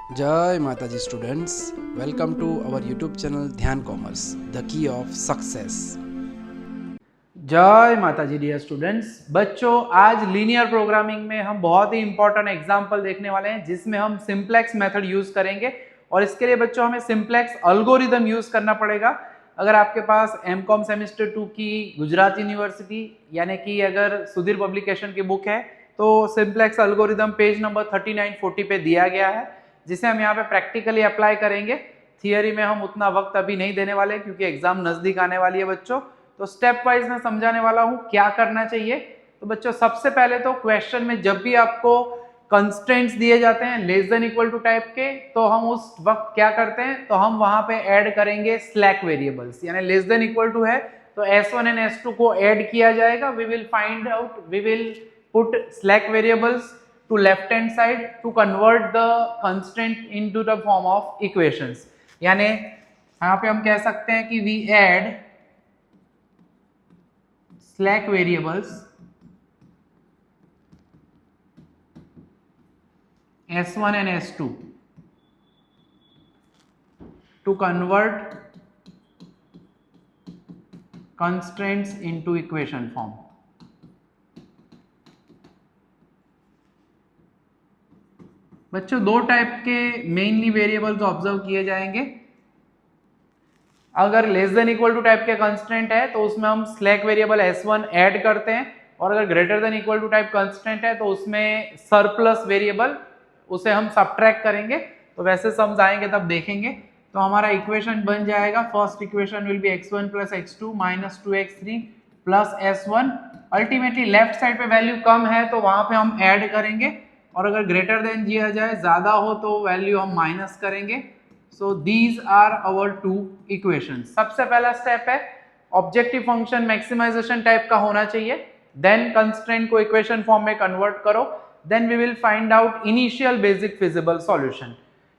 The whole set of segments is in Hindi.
जय माता जी students, welcome to our YouTube channel Dhyan commerce, the key of success. जय माता जी डियर स्टूडेंट्स। बच्चों, आज लीनियर प्रोग्रामिंग में हम बहुत ही इंपॉर्टेंट एग्जांपल देखने वाले हैं जिसमें हम सिंप्लेक्स मेथड यूज करेंगे और इसके लिए बच्चों हमें सिंप्लेक्स एल्गोरिदम यूज करना पड़ेगा। अगर आपके पास एमकॉम सेमेस्टर 2 की गुजरात यूनिवर्सिटी यानी कि अगर सुधीर पब्लिकेशन की बुक है तो सिंप्लेक्स एल्गोरिदम पेज नंबर 3940 पे दिया गया है, जिसे हम यहाँ पे प्रैक्टिकली अप्लाई करेंगे। थियरी में हम उतना वक्त अभी नहीं देने वाले क्योंकि एग्जाम नजदीक आने वाली है बच्चों। तो स्टेप वाइज मैं समझाने वाला हूं क्या करना चाहिए। तो बच्चों, सबसे पहले तो क्वेश्चन में जब भी आपको कंस्ट्रेंट्स दिए जाते हैं less than equal to type के, तो हम उस वक्त क्या करते हैं, तो हम वहां पे ऐड करेंगे स्लैक वेरिएबल्स। यानी लेस देन इक्वल टू है तो S1 एंड S2 को ऐड किया जाएगा। We will put slack variables to left hand side to convert the constraint into the form of equations. यानी यहाँ पे हम कह सकते हैं कि we add slack variables S1 and S2 to convert constraints into equation form. बच्चों, दो टाइप के मेनली वेरिएबल्स ऑब्जर्व किए जाएंगे। अगर less than equal to type के कंस्टेंट है तो उसमें हम स्लैक वेरिएबल S1 ऐड करते हैं, और अगर greater than equal to type constant है तो उसमें सरप्लस वेरिएबल उसे हम सब्ट्रैक्ट करेंगे। तो वैसे सम्स आएंगे तब देखेंगे। तो हमारा इक्वेशन बन जाएगा, first equation will be x1 plus x2 minus 2x3 plus S1। Ultimately left side पे वैल्यू कम है तो वहां पे हम ऐड करेंगे, और अगर ग्रेटर देन दिया जाए, ज्यादा हो तो वैल्यू हम माइनस करेंगे। So these are our two equations. सबसे पहला स्टेप है ऑब्जेक्टिव फंक्शन मैक्सिमाइजेशन टाइप का होना चाहिए, देन कंस्ट्रेंट को इक्वेशन फॉर्म में कन्वर्ट करो, then we will find out initial basic feasible solution.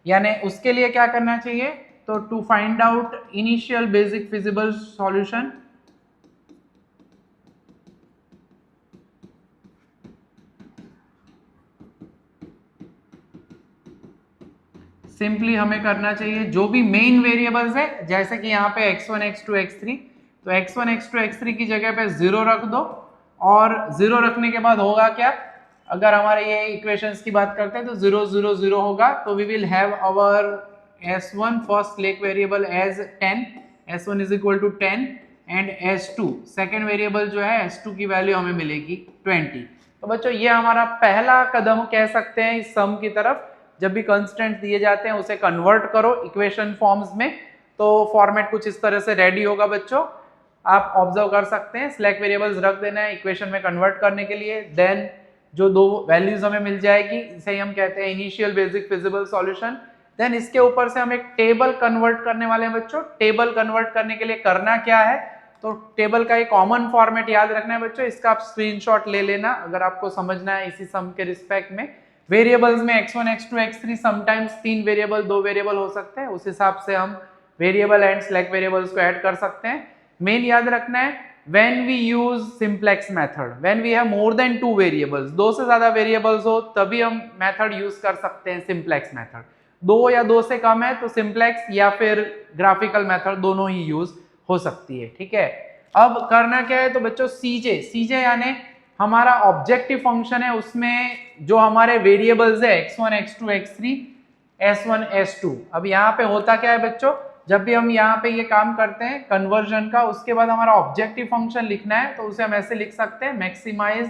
यानी उसके लिए क्या करना चाहिए, तो to find out initial basic feasible solution simply हमें करना चाहिए जो भी मेन वेरिएबल्स है, जैसे कि यहाँ पे x1 x2 x3, तो x1 x2 x3 की जगह पे 0 रख दो। और 0 रखने के बाद होगा क्या, अगर हमारे ये इक्वेशंस की बात करते हैं तो 0 0 0 होगा। तो we will have our S1 first slack variable as 10, S1 is equal to 10, and S2 second variable जो है S2 की वैल्यू हमें मिलेगी 20। तो बच्चों, ये हमारा पहला कदम कह सकते हैं इस सम की तरफ। जब भी कंस्टेंट दिए जाते हैं उसे कन्वर्ट करो इक्वेशन फॉर्म्स में, तो फॉर्मेट कुछ इस तरह से रेडी होगा बच्चों। आप ऑब्जर्व कर सकते हैं, स्लैक वेरिएबल्स रख देना है इक्वेशन में कन्वर्ट करने के लिए, देन जो दो वैल्यूज हमें मिल जाएगी इसे हम कहते हैं initial basic feasible solution. Then इसके ऊपर से हम एक टेबल कन्वर्ट करने वाले हैं बच्चों। टेबल कन्वर्ट करने के लिए करना क्या है, तो टेबल का एक कॉमन फॉर्मेट याद रखना है बच्चों। इसका आप स्क्रीनशॉट ले लेना अगर आपको समझना है इसी सम के रिस्पेक्ट में। वेरिएबल्स में x1 x2 x3 sometimes 3 variable 2 variable हो सकते हैं, उस हिसाब से हम वेरिएबल एंड स्लैक वेरिएबल्स को ऐड कर सकते हैं। मेन याद रखना है, when we use simplex method, when we have more than 2 variables, दो से ज्यादा वेरिएबल्स हो तभी हम मेथड यूज कर सकते हैं सिंप्लेक्स मेथड। दो या दो से कम है तो सिंप्लेक्स या फिर ग्राफिकल मेथड दोनों ही यूज हो सकती है। ठीक है, अब करना क्या है, तो बच्चों सीजे यानी हमारा ऑब्जेक्टिव फंक्शन है, उसमें जो हमारे वेरिएबल्स है x1 x2 x3 s1 s2। अब यहाँ पे होता क्या है बच्चों, जब भी हम यहाँ पे ये काम करते हैं कन्वर्जन का, उसके बाद हमारा ऑब्जेक्टिव फंक्शन लिखना है तो उसे हम ऐसे लिख सकते हैं, maximise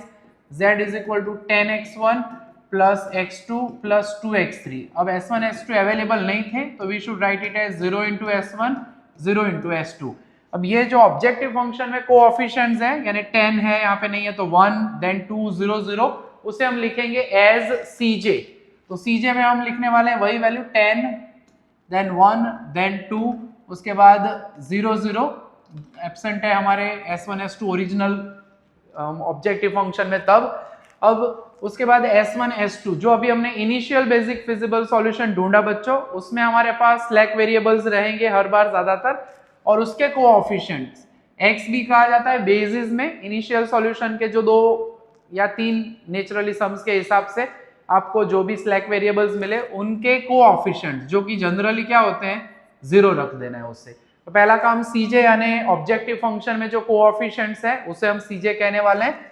z is equal to 10x1 plus x2 plus 2x3। अब s1 s2 अवेलेबल नहीं थे तो we should write it as 0 into s1 0 into s2। अब ये जो ऑब्जेक्टिव फंक्शन में कोएफिशिएंट्स हैं, यानी 10 है यहाँ पे नहीं है तो 1, देन 2 0 0, उसे हम लिखेंगे एज सीजे। तो सीजे में हम लिखने वाले हैं वही वैल्यू 10, देन 1, देन 2, उसके बाद 0 0। एब्सेंट है हमारे S1 S2 original objective function में तब। अब उसके बाद S1 S2 जो अभी हमने इनिशियल बेसिक फिजिबल सॉल्यूशन ढूंढा बच्चों, उसमें हमारे पास स्लैक वेरिएबल्स रहेंगे हर बार ज्यादातर, और उसके कोएफिशिएंट्स x भी कहा जाता है बेसिस में। इनिशियल सॉल्यूशन के जो 2 या 3 नेचुरली सम्स के हिसाब से आपको जो भी स्लैक वेरिएबल्स मिले उनके कोऑफिशिएंट जो कि जनरली क्या होते हैं 0 रख देना है उससे। तो पहला काम सीजे यानी ऑब्जेक्टिव फंक्शन में जो कोऑफिशिएंट्स है उसे हम सीजे कहने वाले हैं।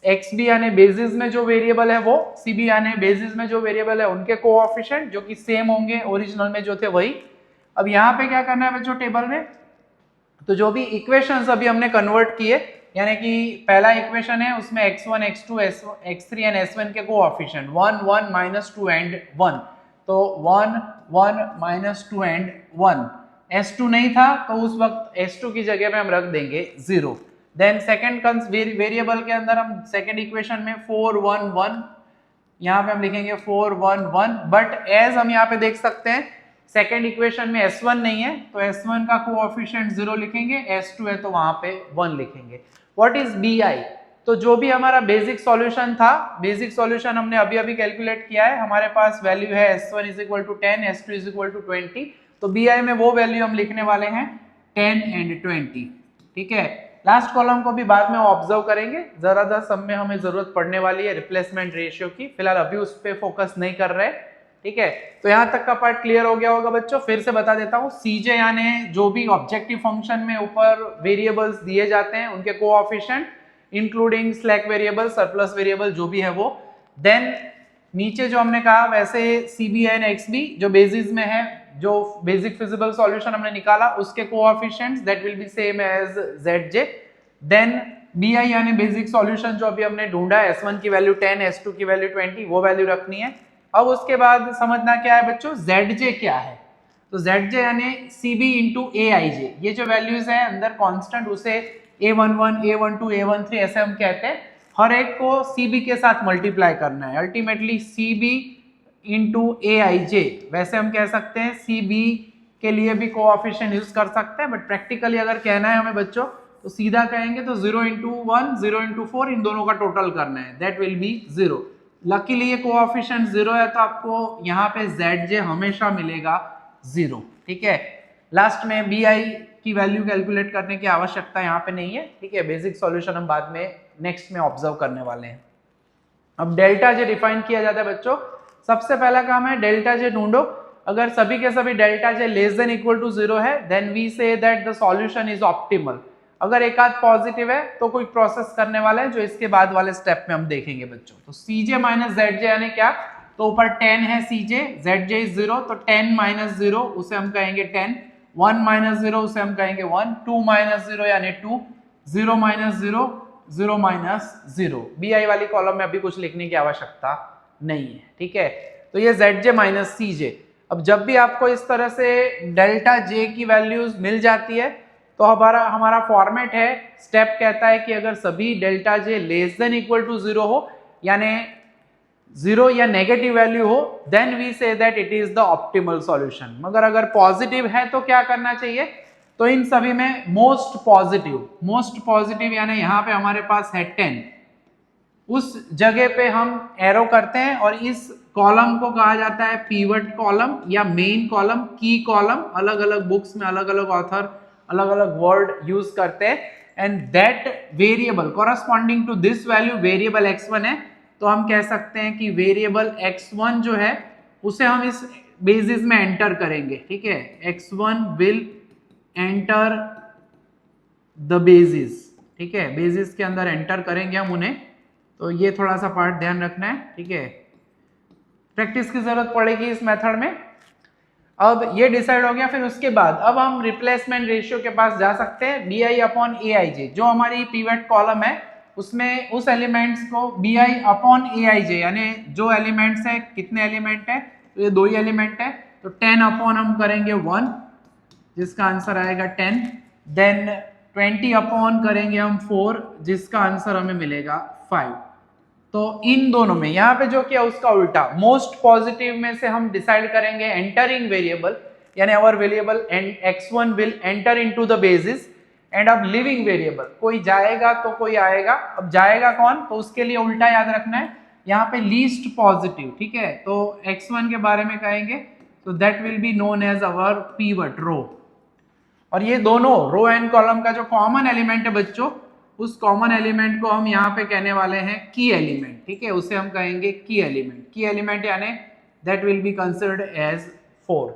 एक्स बी यानी बेसिस में जो वेरिएबल है वो, सी बी यानी बेसिस में जो वेरिएबल है उनके कोऑफिशिएंट जो कि सेम होंगे ओरिजिनल में जो थे वही। अब यहाँ पे क्या करना है बच्चों टेबल में, तो जो भी इक्वेशंस अभी हमने कन्वर्ट किए यानी कि पहला इक्वेशन है उसमें x1 x2 x3 and s1 के कोऑफिशिएंट 1 1 -2 एंड 1, तो 1 1 -2 एंड 1। s2 नहीं था तो उस वक्त s2 की जगह पे हम रख देंगे 0। देन सेकंड वेरिएबल के अंदर हम सेकंड इक्वेशन में 4 1 1 यहाँ पे हम लिखेंगे 4 1 1, बट एज हम यहाँ पे देख सकते हैं सेकेंड इक्वेशन में s1 नहीं है तो s1 का कोऑफिशिएंट 0 लिखेंगे, s2 है तो वहां पे 1 लिखेंगे। What is bi? तो जो भी हमारा बेसिक सॉल्यूशन था, बेसिक सॉल्यूशन हमने अभी अभी कैलकुलेट किया है, हमारे पास वैल्यू है s1 = 10 s2 = 20, तो bi में वो वैल्यू हम लिखने वाले हैं 10 एंड 20। ठीक है, लास्ट कॉलम को भी बाद में ऑब्जर्व करेंगे, जरा सब में हमें जरूरत पड़ने वाली है रिप्लेसमेंट रेशियो की, फिलहाल अभी उस पर फोकस नहीं कर रहे। ठीक है, तो यहां तक का पार्ट क्लियर हो गया होगा बच्चों। फिर से बता देता हूं, सीजे यानी जो भी ऑब्जेक्टिव फंक्शन में ऊपर वेरिएबल्स दिए जाते हैं उनके coefficient including slack variable, surplus variable जो भी है वो। देन नीचे जो हमने कहा वैसे सीबी एंड एक्सबी जो बेसिस में है, जो बेसिक फिजिबल सॉल्यूशन हमने निकाला उसके coefficients that will be same as zj। Then bi यानी बेसिक सॉल्यूशन जो अभी हमने ढूंढा, s1 की वैल्यू 10 s2 की वैल्यू 20, वो वैल्यू रखनी है। अब उसके बाद समझना क्या है बच्चों, zj क्या है, तो zj यानी cb into aij, ये जो वैल्यूज है अंदर कांस्टेंट उसे a11 a12 a13 ऐसे हम कहते हैं, हर एक को cb के साथ मल्टीप्लाई करना है, अल्टीमेटली cb into aij। वैसे हम कह सकते हैं cb के लिए भी कोऑफिशिएंट यूज कर सकते हैं, बट प्रैक्टिकली अगर कहना है हमें बच्चों तो सीधा कहेंगे तो 0 into 1 0 into 4 इन दोनों का टोटल करना है, दैट विल बी 0। लकीली ये कोऑफिशिएंट 0 है तो आपको यहाँ पे zj हमेशा मिलेगा 0। ठीक है, लास्ट में bi की वैल्यू कैलकुलेट करने की आवश्यकता यहाँ पे नहीं है। ठीक है, बेसिक सॉल्यूशन हम बाद में नेक्स्ट में ऑब्जर्व करने वाले हैं। अब डेल्टा जे डिफाइन किया जाता है बच्चों, सबसे पहला काम है डेल्टा जे ढूंढो। अगर सभी के सभी delta J less than equal to 0 है then we say that the solution is optimal. अगर एक आध पॉजिटिव है तो कोई प्रोसेस करने वाला है जो इसके बाद वाले स्टेप में हम देखेंगे बच्चों। तो cj माइनस zj यानी क्या, तो ऊपर 10 है cj, zj इज 0 तो 10 माइनस 0 उसे हम कहेंगे 10, 1 माइनस 0 उसे हम कहेंगे 1, 2 माइनस 0 यानी 2, 0 माइनस 0 0 माइनस 0। bi वाली कॉलम में अभी कुछ लिखने की आवश्यकता नहीं है। ठीक है, तो ये zj माइनस cj। अब जब भी आपको इस तरह से डेल्टा j की वैल्यूज मिल जाती है तो हमारा फॉर्मेट है, स्टेप कहता है कि अगर सभी delta J less than equal to 0 हो यानी 0 या नेगेटिव वैल्यू हो then we say that it is the optimal solution. मगर अगर पॉजिटिव है तो क्या करना चाहिए, तो इन सभी में मोस्ट पॉजिटिव यानी यहाँ पे हमारे पास है 10, उस जगह पे हम एरो करते हैं और इस कॉलम को कहा जाता है पीवट कॉलम या मेन कॉलम, की कॉलम। अलग अलग बुक्स में अलग अलग ऑथर अलग अलग वर्ड यूज करते हैं, and that variable corresponding to this value variable x1 है, तो हम कह सकते हैं कि वेरिएबल x1 जो है उसे हम इस बेसिस में एंटर करेंगे। ठीक है, x1 will enter the basis. ठीक है, बेसिस के अंदर एंटर करेंगे हम उन्हें, तो ये थोड़ा सा पार्ट ध्यान रखना है। ठीक है, प्रैक्टिस की जरूरत पड़ेगी इस मेथड में। अब ये डिसाइड हो गया, फिर उसके बाद अब हम रिप्लेसमेंट रेशियो के पास जा सकते हैं। bi अपॉन aij जो हमारी पीवट कॉलम है उसमें उस एलिमेंट्स को bi अपॉन aij यानी जो एलिमेंट्स है, कितने एलिमेंट है, तो ये 2 ही एलिमेंट है, तो 10 अपॉन हम करेंगे 1 जिसका आंसर आएगा 10, देन 20 अपॉन करेंगे हम 4 जिसका आंसर हमें मिलेगा 5। तो इन दोनों में यहाँ पे जो किया उसका उल्टा, मोस्ट पॉजिटिव में से हम डिसाइड करेंगे एंटरिंग वेरिएबल यानी our variable x1 will enter into the basis, and अब लिविंग वेरिएबल कोई जाएगा तो कोई आएगा। अब जाएगा कौन, तो उसके लिए उल्टा याद रखना है, यहाँ पे लीस्ट पॉजिटिव। ठीक है, तो x1 के बारे में कहेंगे तो that will be known as our pivot row. और ये दोनों रो एंड कॉलम का जो कॉमन एलिमेंट है बच्चों उस कॉमन एलिमेंट को हम यहाँ पे कहने वाले हैं की एलिमेंट, ठीक है, उसे हम कहेंगे की एलिमेंट। की एलिमेंट यानी that will be considered as 4।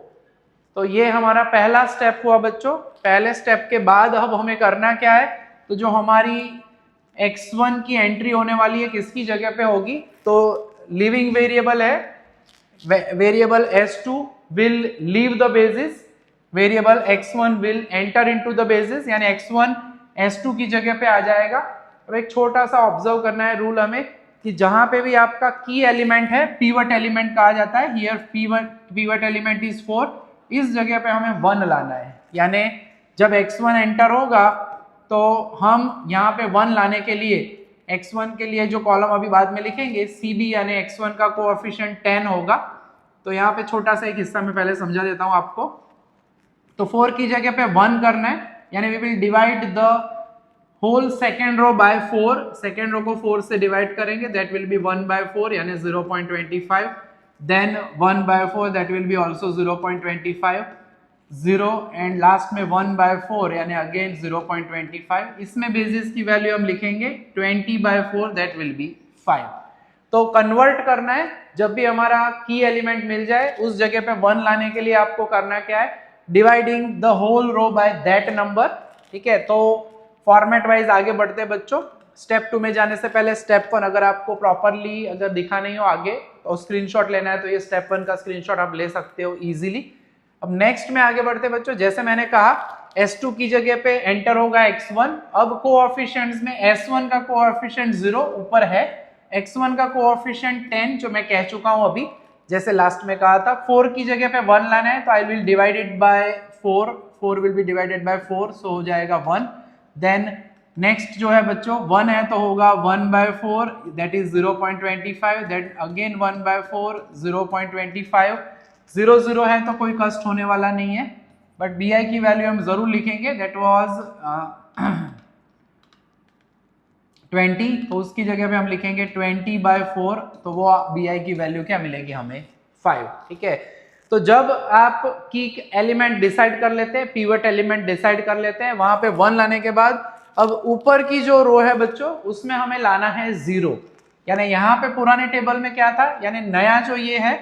तो ये हमारा पहला स्टेप हुआ बच्चों। पहले स्टेप के बाद अब हमें करना क्या है, तो जो हमारी x1 की एंट्री होने वाली है किसकी जगह पे होगी, तो लिविंग वेरिएबल है, variable s2 will leave the basis, variable x1 will enter into the basis, यानी x1 s2 की जगह पे आ जाएगा। अब एक छोटा सा ऑब्जर्व करना है रूल हमें कि जहां पे भी आपका की एलिमेंट है पीवट एलिमेंट कहा जाता है, हियर पीवट एलिमेंट इज 4, इस जगह पे हमें 1 लाना है। यानी जब x1 एंटर होगा तो हम यहाँ पे 1 लाने के लिए x1 के लिए जो कॉलम अभी बाद में लिखेंगे CB यानी x1 का कोएफिशिएंट 10 होगा। तो यहाँ पे छोटा सा एक हिस्सा मैं पहले समझा देता हूँ आपको। तो 4 की जगह पे 1 करना है, यानी we will divide the whole second row by 4, second row को 4 से डिवाइड करेंगे, दैट विल बी 1/4 यानी 0.25, then 1/4 that will be also 0.25, 0 and last में 1/4 यानी अगेन 0.25। इसमें बेसिस की वैल्यू हम लिखेंगे 20/4 दैट विल बी 5। तो कन्वर्ट करना है, जब भी हमारा की एलिमेंट मिल जाए उस जगह पे 1 लाने के लिए आपको करना क्या है, dividing the whole row by that number, ठीक है। तो फॉर्मेट वाइज आगे बढ़ते हैं बच्चों। स्टेप 2 में जाने से पहले स्टेप 1 अगर आपको प्रॉपरली अगर दिखा नहीं हो आगे तो स्क्रीनशॉट लेना है, तो ये स्टेप 1 का स्क्रीनशॉट आप ले सकते हो इजीली। अब नेक्स्ट में आगे बढ़ते बच्चों, जैसे मैंने कहा S2 की जगह पे एंटर होगा x1। अब कोएफिशिएंट्स में S1 का कोएफिशिएंट 0 ऊपर है, x1 का कोएफिशिएंट 10 जो मैं कह चुका हूं अभी, जैसे लास्ट में कहा था। 4 की जगह पे 1 लाना है, तो I will divide it by 4, 4 will be divided by 4, सो हो जाएगा 1। देन नेक्स्ट जो है बच्चों 1 है तो होगा 1/4 दैट इज 0.25, दैट अगेन 1/4 0.25, 0 0 है तो कोई कष्ट होने वाला नहीं है, बट bi की वैल्यू हम जरूर लिखेंगे, दैट वाज 20, तो उसकी जगह पे हम लिखेंगे 20/4, तो वो bi की वैल्यू क्या मिलेगी हमें 5, ठीक है। तो जब आप की एलिमेंट डिसाइड कर लेते हैं, पीवट एलिमेंट डिसाइड कर लेते हैं, वहां पे 1 लाने के बाद अब ऊपर की जो रो है बच्चों उसमें हमें लाना है 0, यानी यहाँ पे पुराने टेबल में क्या था, यानी नया जो ये है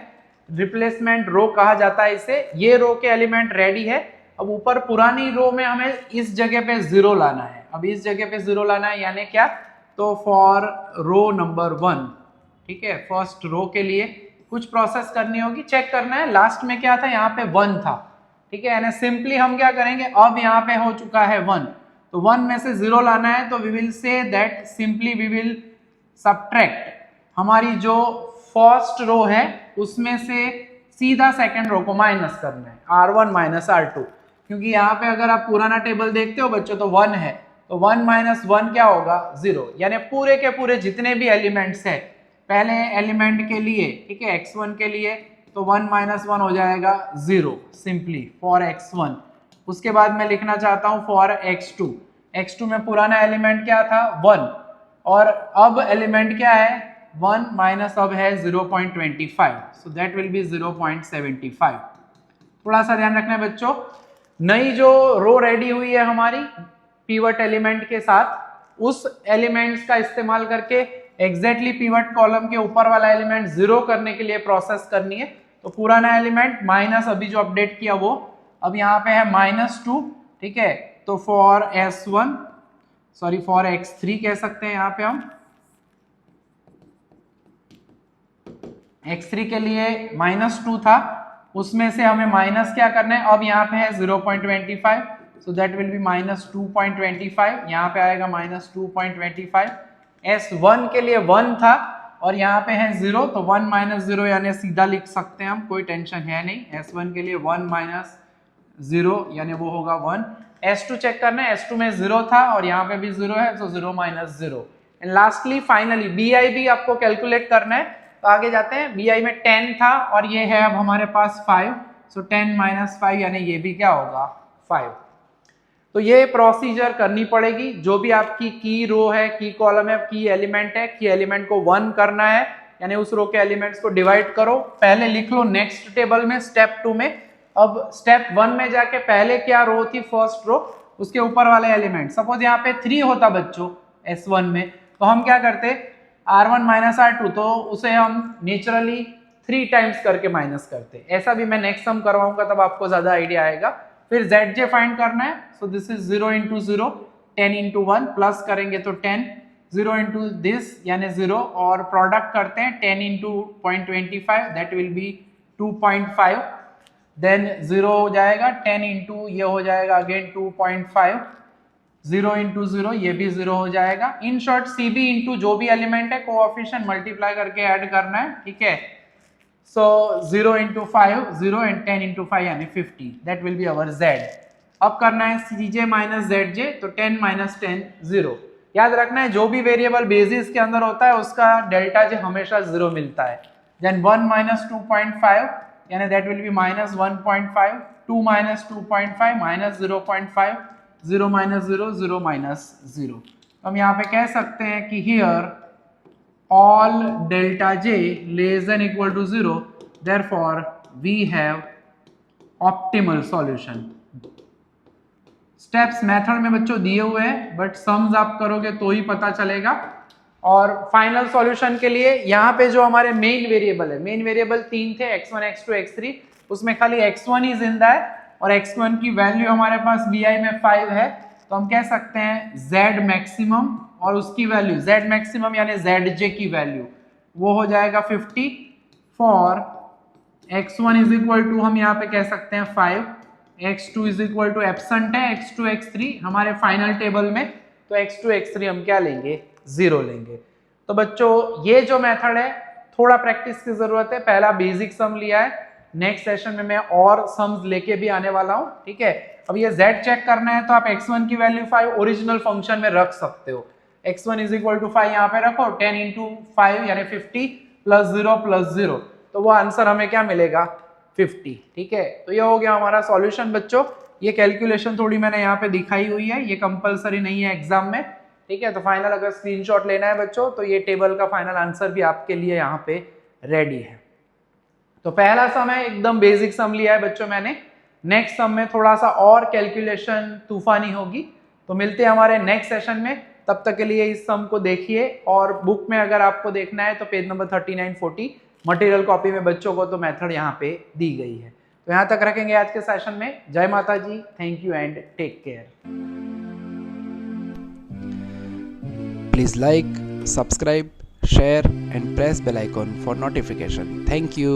रिप्लेसमेंट रो कहा जाता है इसे, ये रो के एलिमेंट रेडी है। अब ऊपर पुरानी रो में हमें इस जगह पे 0 लाना है, अब इस जगह पे 0 लाना है, यानी क्या, तो फॉर रो नंबर 1, ठीक है, फर्स्ट रो के लिए कुछ प्रोसेस करनी होगी, चेक करना है लास्ट में क्या था, यहाँ पे 1 था, ठीक है। यानी सिंपली हम क्या करेंगे, अब यहाँ पे हो चुका है 1, तो 1 में से 0 लाना है, तो we will say that simply we will subtract हमारी जो फर्स्ट रो है उसमें से सीधा सेकंड रो को माइनस करना है, R1 माइनस R2, क्योंकि यहाँ पे अगर आप पुराना टेबल देखते हो बच्चों तो 1 है, तो 1 माइनस 1 क्या होगा 0, यानी पूरे के पूरे जितने भी एलिमेंट्स है पहले एलिमेंट के लिए, ठीक है, x1 के लिए, तो 1 माइनस 1 हो जाएगा 0 सिंपली फॉर x1। उसके बाद मैं लिखना चाहता हूं फॉर x2, x2 में पुराना एलिमेंट क्या था 1, और अब एलिमेंट क्या है 1 माइनस अब है 0.25, सो दैट विल बी 0.75। थोड़ा सा ध्यान रखना है बच्चों, नई जो रो रेडी हुई है हमारी पीवट एलिमेंट के साथ, उस एलिमेंट्स का इस्तेमाल करके एग्जैक्टली पीवट कॉलम के ऊपर वाला एलिमेंट 0 करने के लिए प्रोसेस करनी है। तो पुराना एलिमेंट माइनस अभी जो अपडेट किया वो अब यहाँ पे है -2, ठीक है। तो for S1 sorry for x3 कह सकते हैं, यहाँ पे हम x3 के लिए -2 था, उसमें से हमें माइनस क्या करना है, अब यहाँ पे है 0.25, सो दैट विल बी -2.25, यहाँ पे आएगा -2.25। S1 के लिए 1 था और यहाँ पे है 0, तो 1 माइनस 0 यानी सीधा लिख सकते हैं हम, कोई टेंशन है नहीं। S1 के लिए 1 माइनस 0 यानी वो होगा 1। S2 चेक करना है, S2 में 0 था और यहाँ पे भी 0 है, तो 0 minus 0। And lastly finally BI भी आपको कैलकुलेट करना है, तो आगे जाते हैं। BI में 10 था और ये है अब हमारे पास 5, सो 10 माइनस 5 यानी ये भी क्या होगा 5। तो ये प्रोसीजर करनी पड़ेगी, जो भी आपकी की रो है, की कॉलम है, की एलिमेंट है, की एलिमेंट को 1 करना है, यानी उस रो के एलिमेंट्स को डिवाइड करो, पहले लिख लो नेक्स्ट टेबल में स्टेप 2 में। अब स्टेप 1 में जाके पहले क्या रो थी फर्स्ट रो, उसके ऊपर वाले एलिमेंट, सपोज यहाँ पे 3 होता बच्चों, S1 में, तो हम क्या करते R1 माइनस R2, तो उसे हम नेचुरली 3 टाइम्स करके माइनस करते। ऐसा भी मैं नेक्स्ट सम करवाऊंगा तब आपको ज्यादा आइडिया आएगा। फिर ZJ फाइंड करना है, so this is 0 into 0, 10 into 1, plus करेंगे तो 10, 0 इंटू दिस यानी 0, और प्रोडक्ट करते हैं 10 into 0.25, that will be 2.5, then 0 हो जाएगा, 10 इंटू ये हो जाएगा अगेन 2.5, 0 इंटू 0 ये भी 0 हो जाएगा। इन शॉर्ट CB इंटू जो भी एलिमेंट है कोएफिशिएंट मल्टीप्लाई करके ऐड करना है, ठीक है। सो 0 इंटू 5 0 एंड 10 इंटू 5 यानी 50, that will be our Z। अब करना है CJ माइनस ZJ, तो 10 माइनस 10 0। याद रखना है जो भी वेरिएबल बेसिस के अंदर होता है उसका डेल्टा J हमेशा 0 मिलता है। देन 1 माइनस 2.5 यानी that will B minus 1.5, 2 minus 2.5 minus 0.5, 0 minus 0 0 minus 0। हम यहाँ पे कह सकते हैं कि here all delta J less than equal to 0, therefore we have optimal solution। Steps method में बच्चों दिए हुए हैं, बट सम्स आप करोगे तो ही पता चलेगा। और फाइनल सॉल्यूशन के लिए यहाँ पे जो हमारे मेन वेरिएबल है, मेन वेरिएबल 3 थे, x1 x2 x3, उसमें खाली x1 ही जिंदा है और x1 की वैल्यू हमारे पास BI में 5 है, तो हम कह सकते हैं Z मैक्सिमम और उसकी वैल्यू Z मैक्सिमम यानी ZJ की वैल्यू वो हो जाएगा 50 for x1 is equal to, हम यहाँ पे कह सकते हैं 5, x2 is equal to absent है x2 x3 हमारे फाइनल टेबल में, तो x2 x3 हम क्या लेंगे 0 लेंगे। तो बच्चों ये जो मेथड है थोड़ा प्रैक्टिस की जरूरत है, पहला बेसिक सम लिया है, नेक्स्ट सेशन में मैं और सम्स लेके भी आने वाला हूँ, ठीक है। अब ये Z चेक करना है तो आप x1 की वैल्यू 5 ओरिजिनल फंक्शन में रख सकते हो, x1 इज इक्वल टू 5 यहाँ पे रखो, 10 इंटू 5 यानी 50 प्लस 0, तो वो आंसर हमें क्या मिलेगा 50, ठीक है। तो ये हो गया हमारा सॉल्यूशन बच्चों। ये कैलकुलेशन थोड़ी मैंने यहाँ पे दिखाई हुई है, ये कंपलसरी नहीं है एग्जाम में, ठीक है। तो फाइनल अगर स्क्रीनशॉट लेना है बच्चों तो ये टेबल का फाइनल आंसर भी आपके लिए यहाँ पे रेडी है। तो पहला सम है एकदम बेसिक सम लिया है बच्चों मैंने, नेक्स्ट सम में थोड़ा सा और कैलकुलेशन तूफानी होगी। तो मिलते हैं हमारे नेक्स्ट सेशन में, तब तक के लिए इस सम को देखिए। और बुक में अगर आपको देखना है तो पेज नंबर 39-40 मटेरियल कॉपी में बच्चों को तो मेथड यहाँ पे दी गई है। तो यहाँ तक रखेंगे आज के सेशन में। जय माता जी, thank you and take care. Please like, subscribe, share and press bell icon for notification. Thank you.